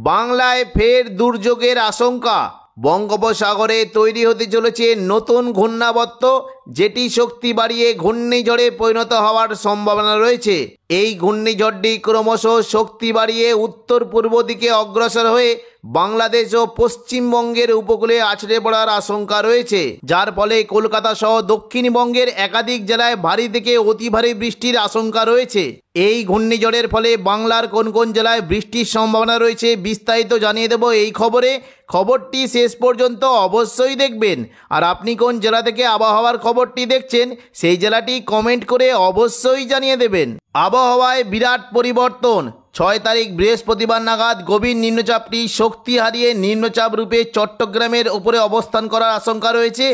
বাংলায় ফের দুর্যোগের আশঙ্কা। বঙ্গোপসাগরে তৈরি হতে চলেছে নতুন ঘূর্ণাবর্ত, যেটি শক্তি বাড়িয়ে ঘূর্ণিঝড়ে পরিণত হওয়ার সম্ভাবনা রয়েছে। এই ঘূর্ণিঝড়টি ক্রমশ শক্তি বাড়িয়ে উত্তর পূর্ব দিকে অগ্রসর হয়ে বাংলাদেশ ও পশ্চিমবঙ্গের উপকূলে আছড়ে পড়ার আশঙ্কা রয়েছে, যার ফলে কলকাতা সহ দক্ষিণবঙ্গের একাধিক জেলায় ভারী থেকে অতি ভারী বৃষ্টির আশঙ্কা রয়েছে। এই ঘূর্ণিঝড়ের ফলে বাংলার কোন কোন জেলায় বৃষ্টির সম্ভাবনা রয়েছে বিস্তারিত জানিয়ে দেব এই খবরে। খবরটি শেষ পর্যন্ত অবশ্যই দেখবেন। আর আপনি কোন জেলা থেকে আবহাওয়ার খবরটি দেখছেন সেই জেলাটি কমেন্ট করে অবশ্যই জানিয়ে দেবেন। আবহাওয়ায় বিরাট পরিবর্তন। 6 তারিখ বৃহস্পতিবার নাগাদ গভীর নিম্নচাপটি শক্তি হারিয়ে নিম্নচাপ রূপে চট্টগ্রামের উপরে অবস্থান করার আশঙ্কা রয়েছে।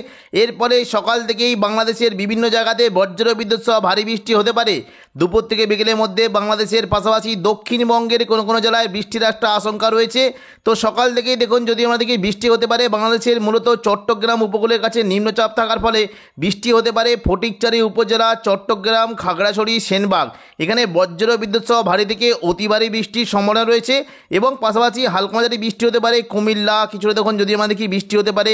এর ফলে সকাল থেকেই বাংলাদেশের বিভিন্ন জায়গাতে বজ্রবিদ্যুৎ সহ ভারী বৃষ্টি হতে পারে। দুপুর থেকে বিকেলের মধ্যে বাংলাদেশের পাশাপাশি দক্ষিণবঙ্গের কোনো কোনো জেলায় বৃষ্টির একটা আশঙ্কা রয়েছে। তো সকাল থেকেই দেখুন, যদি আমরা দেখি বৃষ্টি হতে পারে বাংলাদেশের মূলত চট্টগ্রাম উপকূলের কাছে নিম্নচাপ থাকার ফলে বৃষ্টি হতে পারে ফটিকছড়ি উপজেলা, চট্টগ্রাম, খাগড়াছড়ি, সেনবাগ। এখানে বজ্রবিদ্যুৎ সহ ভারী থেকে অতি ভারী বৃষ্টির সম্ভাবনা রয়েছে এবং পাশাপাশি হালকা মাঝারি বৃষ্টি হতে পারে কুমিল্লা, কিছুটা দেখুন যদি আমরা দেখি বৃষ্টি হতে পারে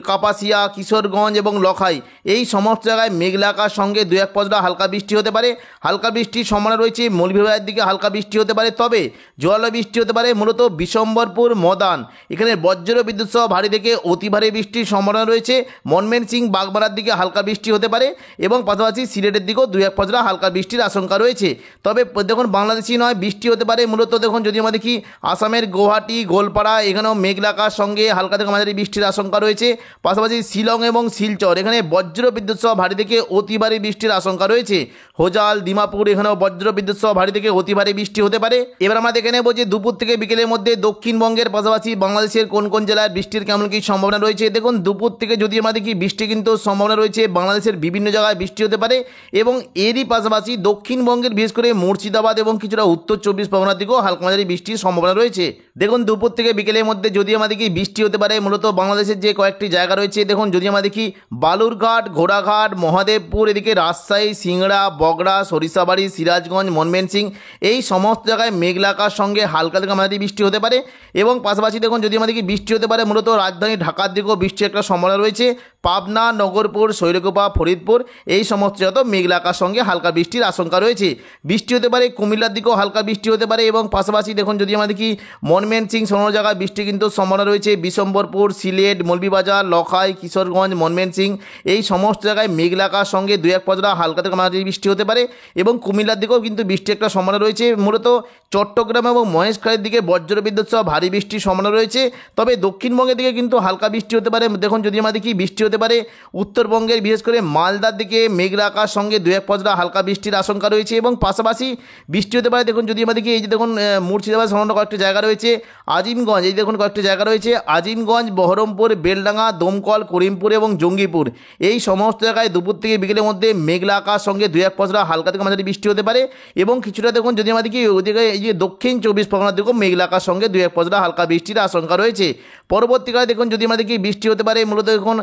কাপাসিয়া, কিশোরগঞ্জ এবং লখাই। এই সমস্ত জায়গায় মেঘলা আকাশ সঙ্গে 2-1 পশলা হালকা বৃষ্টি হতে পারে। হালকা বৃষ্টির সম্ভাবনা রয়েছে মৌলভীবাজারের দিকে হালকা বৃষ্টি হতে পারে, তবে জোরালো বৃষ্টি হতে পারে মূলত বিশম্বরপুর, মদান। এখানে বজ্রবিদ্যুৎ সহ ভারী থেকে অতি ভারী বৃষ্টির সম্ভাবনা রয়েছে। ময়মনসিংহ, বাগমারার দিকে হালকা বৃষ্টি হতে পারে এবং পাশাপাশি সিলেটের দিকেও 2-1 পশলা হালকা বৃষ্টির আশঙ্কা রয়েছে। তবে দেখুন বাংলাদেশি নয়, বৃষ্টি হতে পারে মূলত দেখুন যদি আমরা দেখি আসামের গুয়াহাটি, গোলপাড়া, এখানেও মেঘলা আকাশ সঙ্গে হালকা থেকে মাঝারি বৃষ্টির আশঙ্কা রয়েছে। পাশাপাশি শিলং এবং শিলচর, এখানে বজ্রবিদ্যুৎ সহ ভারী থেকে অতি ভারী বৃষ্টির আশঙ্কা রয়েছে। হোজাল, দিমাপুর, এখানেও বজ্রবিদ্যুৎ সহ ভারী থেকে অতি ভারী বৃষ্টি হতে পারে। এবার আমরা দেখে নেব যে দুপুর থেকে বিকেলের মধ্যে দক্ষিণবঙ্গের পাশাপাশি বাংলাদেশের কোন কোন জেলায় বৃষ্টির কেমন কী সম্ভাবনা রয়েছে। দেখুন দুপুর থেকে যদি আমরা দেখি বৃষ্টি কিন্তু সম্ভাবনা রয়েছে বাংলাদেশের বিভিন্ন জায়গায় বৃষ্টি হতে পারে এবং এরই পাশাপাশি দক্ষিণবঙ্গের বিশেষ করে মুর্শিদাবাদ এবং কিছুটা উত্তর 24 পরগনার দিকেও হালকা মাঝারি বৃষ্টির সম্ভাবনা রয়েছে। দেখুন দুপুর থেকে বিকেলের মধ্যে যদি আমরা দেখি বৃষ্টি হতে পারে মূলত বাংলাদেশের যে কয়েকটি জায়গা রয়েছে। দেখুন যদি আমরা দেখি বালুরঘাট, ঘোড়াঘাট, মহাদেবপুর, এদিকে রাজশাহী, সিংড়া, বগড়া, সরিষাবাড়ি, সিরাজগঞ্জ, ময়মনসিংহ, এই সমস্ত জায়গায় মেঘলা আকাশ সঙ্গে হালকা থেকে মাঝারি বৃষ্টি হতে পারে এবং পাশাপাশি দেখুন যদি আমরা দেখি বৃষ্টি হতে পারে মূলত রাজধানী ঢাকার দিকেও বৃষ্টির একটা সম্ভাবনা রয়েছে। পাবনা, নগরপুর, শৈলকুপা, ফরিদপুর, এই সমস্ত জায়গাতেও মেঘলা আকাশ সঙ্গে হালকা বৃষ্টির আশঙ্কা রয়েছে। বৃষ্টি হতে পারে কুমিল্লার দিকেও হালকা বৃষ্টি হতে পারে এবং পাশাপাশি দেখুন যদি আমরা দেখি ময়মনসিংহ সমস্ত জায়গায় বৃষ্টি কিন্তু সম্ভাবনা রয়েছে। বিশম্বরপুর, সিলেট, মৌলভীবাজার, লখাই, কিশোরগঞ্জ, ময়মনসিংহ, এই সমস্ত জায়গায় মেঘলা আকাশ সঙ্গে 2-1 পশলা হালকা থেকে মাঝারি বৃষ্টি হতে পারে এবং কুমিল্লার দিকেও কিন্তু বৃষ্টির একটা সম্ভাবনা রয়েছে। মূলত চট্টগ্রাম এবং মহেশখালীর দিকে বজ্রবিদ্যুৎ সহ ভারী বৃষ্টির সম্ভাবনা রয়েছে। তবে দক্ষিণবঙ্গের দিকে কিন্তু হালকা বৃষ্টি হতে পারে। দেখুন যদি আমরা দেখি বৃষ্টি হতে পারে উত্তরবঙ্গের বিশেষ করে মালদার দিকে মেঘলা আকাশ সঙ্গে 2-1 পশলা হালকা বৃষ্টির আশঙ্কা রয়েছে এবং পাশাপাশি বৃষ্টি হতে পারে। দেখুন যদি আমরা দেখি এই যে দেখুন মুর্শিদাবাদ সামান্য কয়েকটি জায়গা রয়েছে, আজিমগঞ্জ, এই দেখুন কয়েকটি জায়গা রয়েছে, আজিমগঞ্জ, বহরমপুর, বেলডাঙ্গা, দমকল, করিমপুর এবং জঙ্গিপুর, এই সমস্ত জায়গায় দুপুর থেকে বিকেলের মধ্যে মেঘলা আকাশ সঙ্গে 2-1 পশলা হালকা থেকে মাঝারি বৃষ্টি হতে পারে এবং কিছুটা দেখুন যদি আমরা দেখি ওইদিকে এই যে দক্ষিণ 24 পরগনার দিকেও মেঘলা আকাশ সঙ্গে 2-1 পশলা হালকা বৃষ্টির আশঙ্কা রয়েছে। পরবর্তীকালে দেখুন যদি আমরা দেখি বৃষ্টি হতে পারে মূলত দেখুন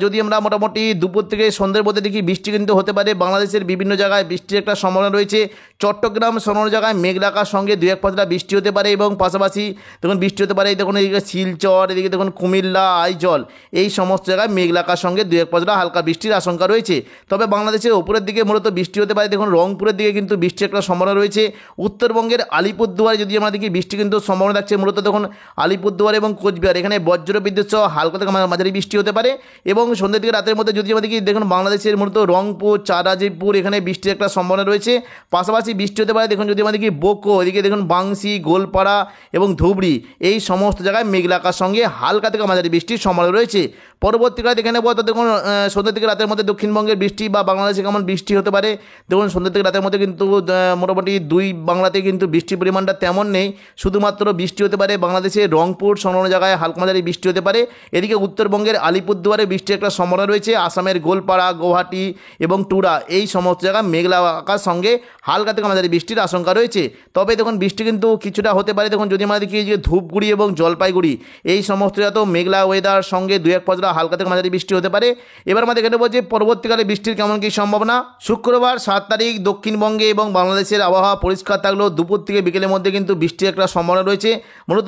যদি আমরা মোটামুটি দুপুর থেকে সন্ধ্যের মধ্যে দেখি বৃষ্টি কিন্তু হতে পারে বাংলাদেশের বিভিন্ন জায়গায় বৃষ্টির একটা সম্ভাবনা রয়েছে। চট্টগ্রাম সমস্ত জায়গায় মেঘলা আকাশ সঙ্গে 2-1 পশলা বৃষ্টি হতে পারে এবং পাশাপাশি দেখুন বৃষ্টি হতে পারে দেখুন এদিকে শিলচর, এদিকে দেখুন কুমিল্লা, আইজল, এই সমস্ত জায়গায় মেঘলা আকাশ সঙ্গে 2-1 পশলা হালকা বৃষ্টির আশঙ্কা রয়েছে। তবে বাংলাদেশের উপরের দিকে মূলত বৃষ্টি হতে পারে দেখুন রংপুরের দিকে কিন্তু বৃষ্টির একটা সম্ভাবনা রয়েছে। উত্তরবঙ্গের আলিপুরদুয়ারে যদি আমরা দেখি বৃষ্টি কিন্তু সম্ভাবনা থাকছে মূলত দেখুন আলিপুরদুয়ার এবং কোচবিহার, এখানে বজ্রবিদ্যুৎ সহ হালকা থেকে মাঝারি বৃষ্টি হতে পারে এবং সন্ধ্যের দিকে রাতের মধ্যে যদি আমরা দেখি দেখুন বাংলাদেশের মূলত রংপুর, চারাজিপুর, এখানে বৃষ্টির একটা সম্ভাবনা রয়েছে। পাশাপাশি বৃষ্টি হতে পারে দেখুন যদি আমরা দেখি বোকো, এদিকে দেখুন বাংশি, গোলপাড়া এবং ধুবড়ি, এই সমস্ত জায়গায় মেঘলা আকাশ সঙ্গে হালকা থেকে মাঝারি বৃষ্টির সম্ভাবনা রয়েছে। পরবর্তীকালে দেখে নেব তো দেখুন সন্ধ্যা থেকে রাতের মধ্যে দক্ষিণবঙ্গের বৃষ্টি বা বাংলাদেশে কেমন বৃষ্টি হতে পারে। দেখুন সন্ধ্যা থেকে রাতের মধ্যে কিন্তু মোটামুটি দুই বাংলাতে কিন্তু বৃষ্টির পরিমাণটা তেমন নেই, শুধুমাত্র বৃষ্টি হতে পারে বাংলাদেশে রংপুর সংলগ্ন জায়গায় হালকা মাঝারি বৃষ্টি হতে পারে। এদিকে উত্তরবঙ্গের আলিপুরদুয়ারে বৃষ্টির একটা সম্ভাবনা রয়েছে। আসামের গোলপাড়া, গুয়াহাটি এবং টুরা, এই সমস্ত জায়গায় মেঘলা আকাশ সঙ্গে হালকা থেকে মাঝারি বৃষ্টির আশঙ্কা রয়েছে। তবে দেখুন বৃষ্টি কিন্তু কিছুটা হতে পারে দেখুন যদি আমরা দেখি যে ধূপগুড়ি এবং জলপাইগুড়ি, এই সমস্ত জায়গাতেও মেঘলা ওয়েদার সঙ্গে 2-1 পশলা হালকা থেকে মাঝারি বৃষ্টি হতে পারে। এবার আমরা দেখে নেব যে পরবর্তীকালে বৃষ্টির কেমন কী সম্ভাবনা। শুক্রবার 7 তারিখ দক্ষিণবঙ্গে এবং বাংলাদেশের আবহাওয়া পরিষ্কার থাকলেও দুপুর থেকে বিকেলের মধ্যে কিন্তু বৃষ্টির একটা সম্ভাবনা রয়েছে। মূলত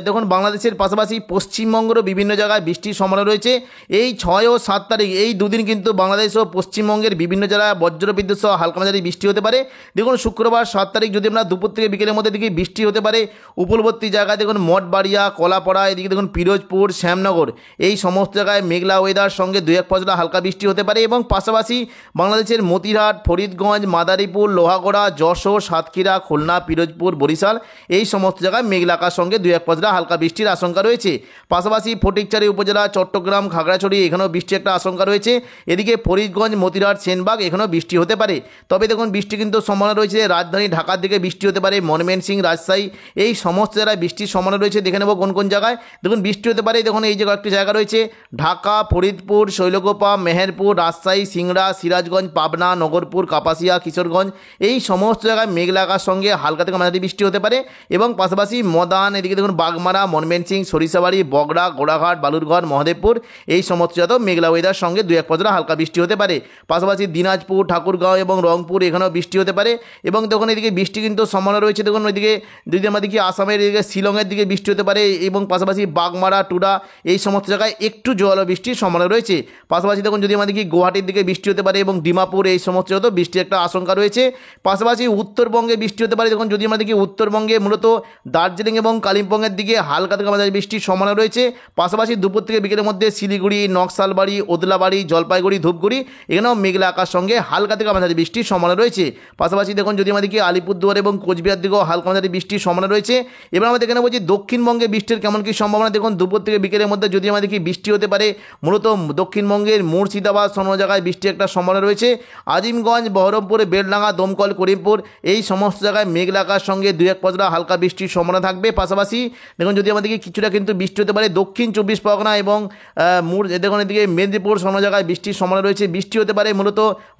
দেখুন বাংলাদেশের পাশাপাশি পশ্চিমবঙ্গেরও বিভিন্ন জায়গায় বৃষ্টির সম্ভাবনা রয়েছে। এই 6 ও 7 তারিখ এই দুদিন কিন্তু বাংলাদেশ ও পশ্চিমবঙ্গের বিভিন্ন জায়গায় বজ্রবিদ্যুৎ সহ হালকা মাঝারি বৃষ্টি হতে পারে। দেখুন শুক্রবার 7 তারিখ যদি আমরা দুপুর থেকে বিকেলের মধ্যে দেখি বৃষ্টি হতে পারে উপকূলবর্তী জায়গায়, দেখুন মঠবাড়িয়া, কলাপাড়া, এদিকে দেখুন পিরোজপুর, শ্যামনগর, এই সমস্ত জায়গায় মেঘলা ওয়েদার সঙ্গে 2-1 পশলা হালকা বৃষ্টি হতে পারে। এবং পাশাপাশি বাংলাদেশের মতিরহাট, ফরিদগঞ্জ, মাদারীপুর, লোহাগড়া, যশোর, সাতক্ষীরা, খুলনা, পিরোজপুর, বরিশাল, এই সমস্ত জায়গায় মেঘলা আকাশ সঙ্গে 2-1 পশলা হালকা বৃষ্টির আশঙ্কা রয়েছে। পাশাপাশি ফটিকছড়ি উপজেলা, চট্টগ্রাম, খাগড়াছড়ি, এখানেও বৃষ্টির একটা আশঙ্কা রয়েছে। এদিকে ফরিদগঞ্জ, মতিরহাট, সেনবাগ, এখানেও বৃষ্টি হতে পারে। তবে দেখুন বৃষ্টি কিন্তু সম্ভাবনা রয়েছে রাজধানী ঢাকার দিকে বৃষ্টি হতে পারে, ময়মনসিংহ, রাজশাহী, এই সমস্ত জায়গায় বৃষ্টির সম্ভাবনা রয়েছে। দেখে নেব কোন কোন জায়গায় দেখুন বৃষ্টি হতে পারে। দেখুন এই যে কয়েকটি জায়গা রয়েছে, ঢাকা, ফরিদপুর, শৈলকুপা, মেহেরপুর, রাজশাহী, সিংড়া, সিরাজগঞ্জ, পাবনা, নগরপুর, কাপাসিয়া, কিশোরগঞ্জ, এই সমস্ত জায়গায় মেঘলা আকাশ সঙ্গে হালকা থেকে মাঝারি বৃষ্টি হতে পারে। এবং পাশাপাশি মদান, এদিকে দেখুন বাগমারা, ময়মনসিংহ, সরিষাবাড়ি, বগড়া, গোড়াঘাট, বালুরঘাট, মহদেবপুর, এই সমস্ত জায়গায় মেঘলা ওয়েদার সঙ্গে 2-1 পশলা হালকা বৃষ্টি হতে পারে। পাশাপাশি দিনাজপুর, ঠাকুরগাঁও এবং রংপুর, এখানেও বৃষ্টি হতে পারে। এবং দেখুন এদিকে বৃষ্টি কিন্তু সম্ভাবনা রয়েছে। দেখুন ওইদিকে যদি আমরা দেখি আসামের এদিকে শিলংয়ের দিকে বৃষ্টি হতে পারে এবং পাশাপাশি বাগমারা, টুডা, এই সমস্ত জায়গায় একটু জোরালো বৃষ্টির সম্ভাবনা রয়েছে। পাশাপাশি দেখুন যদি আমরা দেখি গুয়াহাটির দিকে বৃষ্টি হতে পারে এবং ডিমাপুর, এই সমস্ত জায়গায় বৃষ্টির একটা আশঙ্কা রয়েছে। পাশাপাশি উত্তরবঙ্গে বৃষ্টি হতে পারে। দেখুন যদি আমরা দেখি উত্তরবঙ্গে মূলত দার্জিলিং এবং কালিম্পংয়ের দিকে হালকা থেকে মাঝারি বৃষ্টির সম্ভাবনা রয়েছে। পাশাপাশি দুপুর থেকে বিকেলের মধ্যে শিলিগুড়ি, নকশালবাড়ি, ওদলাবাড়ি, জলপাইগুড়ি, ধূপগুড়ি, এখানেও মেঘলা আকাশ সঙ্গে হালকা থেকে মাঝারি বৃষ্টির সম্ভাবনা রয়েছে। পাশাপাশি দেখুন যদি আমরা দেখি আলিপুরদুয়ার এবং কোচবিহার দিকেও হালকা মাঝারি বৃষ্টির সম্ভাবনা রয়েছে। এবার আমরা দেখে নেব যে দক্ষিণবঙ্গে বৃষ্টির কেমন কী সম্ভাবনা। দেখুন দুপুর থেকে বিকেলের মধ্যে যদি আমরা দেখি বৃষ্টি হতে পারে মূলত দক্ষিণবঙ্গের মুর্শিদাবাদ সম জায়গায় বৃষ্টির একটা সম্ভাবনা রয়েছে। আজিমগঞ্জ, বহরমপুর, বেলডাঙ্গা, দমকল, করিমপুর, এই সমস্ত জায়গায় মেঘলা আকাশ সঙ্গে 2-1 পশলা হালকা বৃষ্টির সম্ভাবনা থাকবে। পাশাপাশি দেখুন যদি আমাদেরকে কিছুটা কিন্তু বৃষ্টি হতে পারে দক্ষিণ 24 পরগনা এবং দেখুন এদিকে মেদিনীপুর সম জায়গায় বৃষ্টির সম্ভাবনা রয়েছে। বৃষ্টি হতে পারে মূলত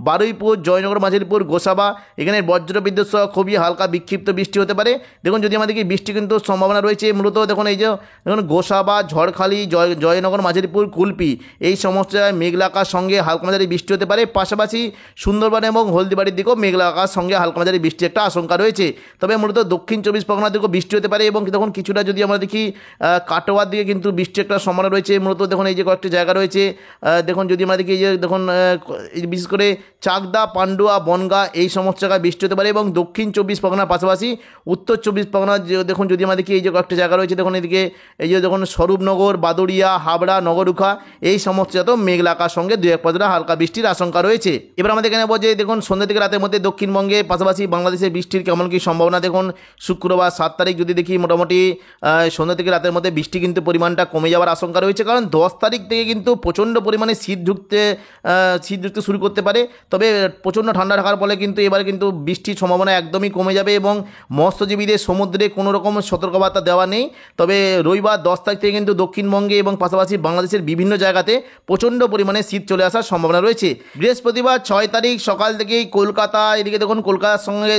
বারুইপুর, জয়নগর, মাঝিরপুর, গোসাবা, এখানে বজ্রবিদ্যুৎ সহ খুবই হালকা বিক্ষিপ্ত বৃষ্টি হতে পারে। দেখুন যদি আমাদেরকে বৃষ্টি কিন্তু সম্ভাবনা রয়েছে মূলত দেখুন এই যে দেখুন গোসাবা, ঝড়খালি, জয়নগর, মাঝিরপুর, কুলপি, এই সমস্ত জায়গায় মেঘলা আকাশ সঙ্গে হালকা মাঝারি বৃষ্টি হতে পারে। পাশাপাশি সুন্দরবন এবং হলদিবাড়ির দিকেও মেঘলা আকাশ সঙ্গে হালকা মাঝারি বৃষ্টির একটা আশঙ্কা রয়েছে। তবে মূলত দক্ষিণ 24 পরগনার দিকেও বৃষ্টি হতে পারে এবং তখন কিছুটা যদি আমরা দেখি কাটোয়ার দিকে কিন্তু বৃষ্টির একটা সম্ভাবনা রয়েছে। মূলত দেখুন এই যে কয়েকটি জায়গা রয়েছে, দেখুন যদি আমরা দেখি যে দেখুন বিশেষ করে চাকদা, পান্ডুয়া, বনগাঁ, এই সমস্ত জায়গায় বৃষ্টি হতে পারে। এবং দক্ষিণ 24 পরগনার পাশাপাশি উত্তর 24 পরগনার দেখুন যদি আমরা দেখি এই যে কয়েকটি জায়গা রয়েছে, দেখুন এদিকে এই যে দেখুন স্বরূপনগর, বাদুড়িয়া, হাবড়া, নগরুখা, এই সমস্ত জায়গাতেও মেঘলা আকাশ সঙ্গে 2-1 পশলা হালকা বৃষ্টির আশঙ্কা রয়েছে। এবার আমাদের এখানে বলছে দেখুন সন্ধ্যা থেকে রাতের মধ্যে দক্ষিণবঙ্গে পাশাপাশি বাংলাদেশের বৃষ্টির কেমন কী সম্ভাবনা। দেখুন শুক্রবার 7 তারিখ যদি দেখি মোটামুটি সন্ধ্যা থেকে রাতের মধ্যে বৃষ্টি কিন্তু পরিমাণটা কমে যাওয়ার আশঙ্কা রয়েছে, কারণ 10 তারিখ থেকে কিন্তু প্রচণ্ড পরিমাণে শীত ঢুকতে শুরু করতে পারে। তবে প্রচণ্ড ঠান্ডা থাকার ফলে কিন্তু এবারে কিন্তু বৃষ্টির সম্ভাবনা একদমই কমে যাবে এবং মৎস্যজীবীদের সমুদ্রে কোনো রকম সতর্কবার্তা দেওয়া নেই। তবে রবিবার 10 তারিখ থেকে কিন্তু দক্ষিণবঙ্গে এবং পাশাপাশি বাংলাদেশের বিভিন্ন জায়গাতে প্রচণ্ড পরিমাণে শীত চলে আসার সম্ভাবনা রয়েছে। বৃহস্পতিবার 6 তারিখ সকাল থেকেই কলকাতা, এদিকে দেখুন কলকাতার সঙ্গে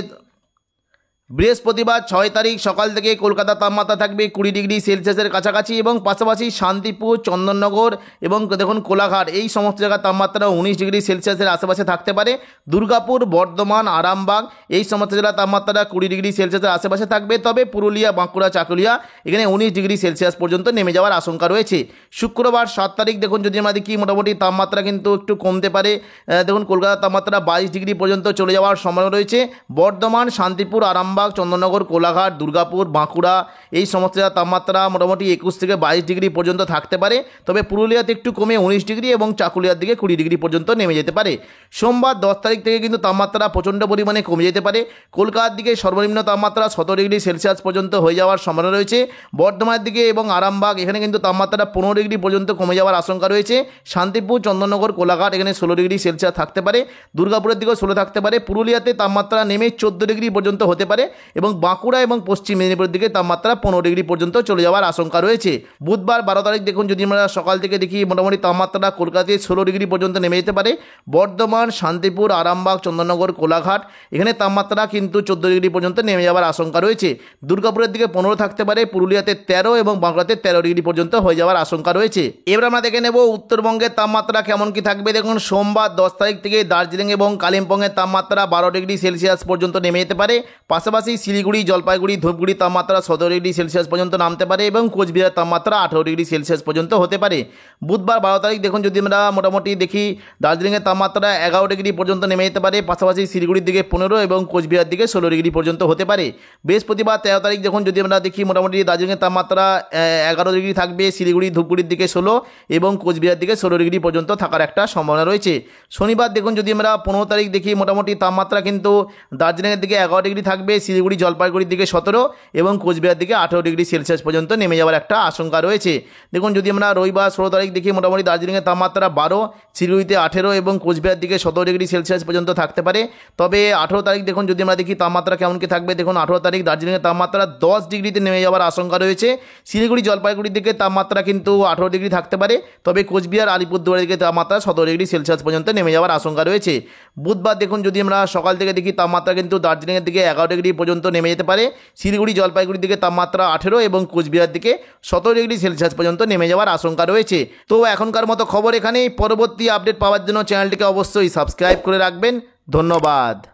বৃহস্পতিবার 6 তারিখ সকাল থেকে কলকাতার তাপমাত্রা থাকবে 20 ডিগ্রি সেলসিয়াসের কাছাকাছি এবং পাশাপাশি শান্তিপুর, চন্দননগর এবং দেখুন কোলাঘাট, এই সমস্ত জায়গার তাপমাত্রা 19 ডিগ্রি সেলসিয়াসের আশেপাশে থাকতে পারে। দুর্গাপুর, বর্ধমান, আরামবাগ, এই সমস্ত জেলার তাপমাত্রা 20 ডিগ্রি সেলসিয়াসের আশেপাশে থাকবে। তবে পুরুলিয়া, বাঁকুড়া, চাকুলিয়া, এখানে 19 ডিগ্রি সেলসিয়াস পর্যন্ত নেমে যাওয়ার আশঙ্কা রয়েছে। শুক্রবার 7 তারিখ দেখুন যদি আমরা দেখি মোটামুটি তাপমাত্রা কিন্তু একটু কমতে পারে। দেখুন কলকাতার তাপমাত্রা 22 ডিগ্রি পর্যন্ত চলে যাওয়ার সম্ভাবনা রয়েছে। বর্ধমান, শান্তিপুর, আরামবাগ, চন্দননগর, কোলাঘাট, দুর্গাপুর, বাঁকুড়া, এই সমস্ত তাপমাত্রা মোটামুটি 21 থেকে 22 ডিগ্রি পর্যন্ত থাকতে পারে। তবে পুরুলিয়াতে একটু কমে 19 ডিগ্রি এবং চাকুলিয়ার দিকে 20 ডিগ্রি পর্যন্ত নেমে যেতে পারে। সোমবার 10 তারিখ থেকে কিন্তু তাপমাত্রা প্রচণ্ড পরিমাণে কমে যেতে পারে। কলকাতার দিকে সর্বনিম্ন তাপমাত্রা 17 ডিগ্রি সেলসিয়াস পর্যন্ত হয়ে যাওয়ার সম্ভাবনা রয়েছে। বর্ধমানের দিকে এবং আরামবাগ, এখানে কিন্তু তাপমাত্রা 15 ডিগ্রি পর্যন্ত কমে যাওয়ার আশঙ্কা রয়েছে। শান্তিপুর, চন্দননগর, কোলাঘাট, এখানে 16 ডিগ্রি সেলসিয়াস থাকতে পারে। দুর্গাপুরের দিকেও 16 থাকতে পারে। পুরুলিয়াতে তাপমাত্রা নেমে 14 ডিগ্রি পর্যন্ত হতে পারে। পারে এবং বাঁকুড়া এবং পশ্চিম মেদিনীপুরের দিকে তাপমাত্রা 15 ডিগ্রি পর্যন্ত চলে যাওয়ার আশঙ্কা রয়েছে। বুধবার 12 তারিখ দেখুন যদি আমরা সকাল থেকে দেখি মোটামুটি তাপমাত্রা কলকাতায় 16 ডিগ্রি পর্যন্ত নেমে যেতে পারে। বর্ধমান, শান্তিপুর, আরামবাগ, চন্দননগর, কোলাঘাট এখানে তাপমাত্রা কিন্তু 14 ডিগ্রি পর্যন্ত নেমে যাওয়ার আশঙ্কা রয়েছে। দুর্গাপুরের দিকে 15 থাকতে পারে, পুরুলিয়াতে 13 এবং বাঁকুড়াতে 13 ডিগ্রি পর্যন্ত হয়ে যাওয়ার আশঙ্কা রয়েছে। এবার আমরা দেখে নেব উত্তরবঙ্গের তাপমাত্রা কেমন কি থাকবে। দেখুন সোমবার 10 তারিখ থেকে দার্জিলিং এবং কালিম্পংয়ের তাপমাত্রা 12 ডিগ্রি সেলসিয়াস পর্যন্ত নেমে যেতে পারে। পাশাপাশি শিলিগুড়ি, জলপাইগুড়ি, ধূপগুড়ি তাপমাত্রা 17 ডিগ্রি সেলসিয়াস পর্যন্ত নামতে পারে এবং কোচবিহার তাপমাত্রা 18 ডিগ্রি সেলসিয়াস পর্যন্ত হতে পারে। বুধবার 12 তারিখ দেখুন যদি আমরা মোটামুটি দেখি দার্জিলিংয়ের তাপমাত্রা 11 ডিগ্রি পর্যন্ত নেমে যেতে পারে। পাশাপাশি শিলিগুড়ির দিকে 15 এবং কোচবিহার দিকে 16 ডিগ্রি পর্যন্ত হতে পারে। বৃহস্পতিবার 13 তারিখ দেখুন যদি আমরা দেখি মোটামুটি দার্জিলিংয়ের তাপমাত্রা 11 ডিগ্রি থাকবে, শিলিগুড়ি, ধূপগুড়ির দিকে 16 এবং কোচবিহার দিকে 16 ডিগ্রি পর্যন্ত থাকার একটা সম্ভাবনা রয়েছে। শনিবার দেখুন যদি আমরা 15 তারিখ দেখি মোটামুটি তাপমাত্রা কিন্তু দার্জিলিংয়ের দিকে 11 ডিগ্রি থাকবে, শিলিগুড়ি, জলপাইগুড়ির দিকে 17 এবং কোচবিহার দিকে 18 ডিগ্রি সেলসিয়াস পর্যন্ত নেমে যাওয়ার একটা আশঙ্কা রয়েছে। দেখুন যদি আমরা রবিবার 16 তারিখ দেখি মোটামুটি দার্জিলিংয়ের তাপমাত্রা 12, শিলিগুড়িতে 18 এবং কোচবিহার দিকে 17 ডিগ্রি সেলসিয়াস পর্যন্ত থাকতে পারে। তবে 18 তারিখ দেখুন যদি আমরা দেখি তাপমাত্রা কেমন কি থাকবে। দেখুন 18 তারিখ দার্জিলিংয়ের তাপমাত্রা 10 ডিগ্রিতে নেমে যাওয়ার আশঙ্কা রয়েছে। শিলিগুড়ি, জলপাইগুড়ির দিকে তাপমাত্রা কিন্তু 18 ডিগ্রি থাকতে পারে। তবে কোচবিহার, আলিপুরদুয়ারের দিকে তাপমাত্রা 17 ডিগ্রি সেলসিয়াস পর্যন্ত নেমে যাওয়ার আশঙ্কা রয়েছে। বুধবার দেখুন যদি আমরা সকাল থেকে দেখি তাপমাত্রা কিন্তু দার্জিলিংয়ের দিকে 11 ডিগ্রি পর্যন্ত নেমে যেতে পারে। শিলিগুড়ি, জলপাইগুড়ির দিকে তাপমাত্রা 18 এবং কোচবিহার দিকে 17 ডিগ্রি সেলসিয়াস পর্যন্ত নেমে যাওয়ার আশঙ্কা রয়েছে। তো এখনকার মতো খবর এখানেই। পরবর্তী আপডেট পাওয়ার জন্য চ্যানেলটিকে অবশ্যই সাবস্ক্রাইব করে রাখবেন। ধন্যবাদ।